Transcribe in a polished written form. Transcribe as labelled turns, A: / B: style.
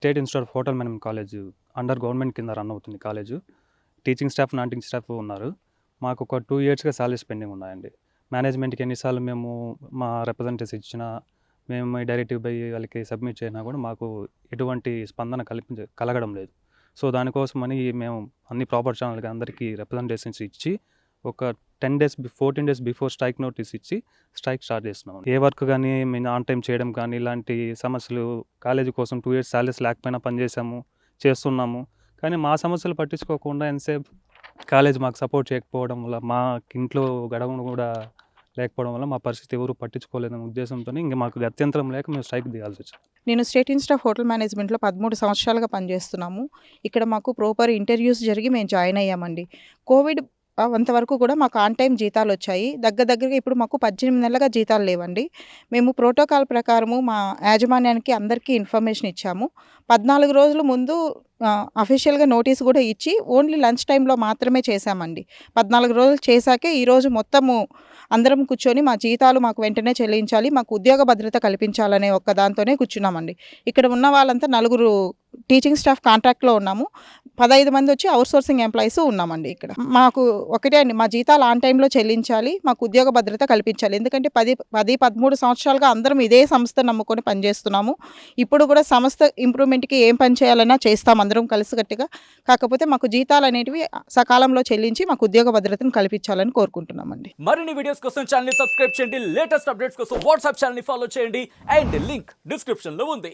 A: State institute of hotel management college under government కింద run అవుతుంది college. Teaching staff, non teaching staff ఉన్నారు. మాకు ఒక 2 yearsగా సాలరీస్ పెండింగ్ ఉన్నాయండి. మేనేజ్మెంట్కి ఎన్నిసార్లు మేము మా రిప్రజెంటేటివ్స్ ఇచ్చినా, మేము డైరెక్టివ్ బై వాళ్ళకి సబ్మిట్ చేసినా కూడా మాకు ఎటువంటి స్పందన కలగడం లేదు. సో దానికోసమని మేము అన్ని ప్రాపర్ ఛానల్కి అందరికీ రిప్రజెంటేషన్స్ ఇచ్చి ఒక 14 days బిఫోర్ స్ట్రైక్ నోటీస్ ఇచ్చి స్ట్రైక్ స్టార్ట్ చేస్తున్నాం. ఏ వర్క్ కానీ మేము ఆన్ టైం చేయడం కానీ ఇలాంటి సమస్యలు, కాలేజీ కోసం 2 years సాలరీస్ లేకపోయినా చేస్తున్నాము. కానీ మా సమస్యలు పట్టించుకోకుండా ఎంతసేపు కాలేజ్ మాకు సపోర్ట్ చేయకపోవడం వల్ల, మా ఇంట్లో గడవడం కూడా లేకపోవడం వల్ల మా పరిస్థితి ఎవరు పట్టించుకోలేదనే ఉద్దేశంతో ఇంక మాకు గత్యంతరం లేక మేము స్ట్రైక్ దిగాల్సి వచ్చింది.
B: నేను స్టేట్ ఇన్స్టిట్యూట్ ఆఫ్ హోటల్ మేనేజ్మెంట్లో 13 సంవత్సరాలుగా పనిచేస్తున్నాము. ఇక్కడ మాకు ప్రాపర్ ఇంటర్వ్యూస్ జరిగి మేము జాయిన్ అయ్యామండి. కోవిడ్ అంతవరకు కూడా మాకు ఆన్ టైం జీతాలు వచ్చాయి. దగ్గరగా ఇప్పుడు మాకు 18 నెలలుగా జీతాలు లేవండి. మేము ప్రోటోకాల్ ప్రకారము మా యాజమాన్యానికి అందరికీ ఇన్ఫర్మేషన్ ఇచ్చాము. 14 రోజుల ముందు అఫీషియల్గా నోటీస్ కూడా ఇచ్చి ఓన్లీ లంచ్ టైంలో మాత్రమే చేశామండి. 14 రోజులు చేశాకే ఈరోజు మొత్తము అందరం కూర్చొని మా జీతాలు మాకు వెంటనే చెల్లించాలి, మాకు ఉద్యోగ భద్రత కల్పించాలనే ఒక్క దాంతోనే కూర్చున్నామండి. ఇక్కడ ఉన్న వాళ్ళంతా 4 టీచింగ్ స్టాఫ్ కాంట్రాక్ట్లో ఉన్నాము. 15 మంది వచ్చి అవుట్సోర్సింగ్ ఎంప్లాయీస్ ఉన్నామండి. ఇక్కడ మాకు ఒకటే అండి, మా జీతాలు ఆన్ టైంలో చెల్లించాలి, మాకు ఉద్యోగ భద్రత కల్పించాలి. ఎందుకంటే 13 సంవత్సరాలుగా అందరం ఇదే సంస్థ నమ్ముకొని పనిచేస్తున్నాము. ఇప్పుడు కూడా సంస్థ ఇంప్రూవ్మెంట్కి ఏం పని చేయాలన్నా చేస్తాం అందరం కలిసికట్టుగా. కాకపోతే మాకు జీతాలు అనేటివి సకాలంలో చెల్లించి మాకు ఉద్యోగ భద్రతను కల్పించాలని కోరుకుంటున్నామండి.
C: మరిన్ని వీడియోస్ కోసం ఛానల్ ని సబ్స్క్రైబ్ చేయండి, లేటెస్ట్ అప్డేట్స్ కోసం వాట్సాప్ ఛానల్ ని ఫాలో చేయండి అండ్ లింక్ డిస్క్రిప్షన్ లో ఉంది.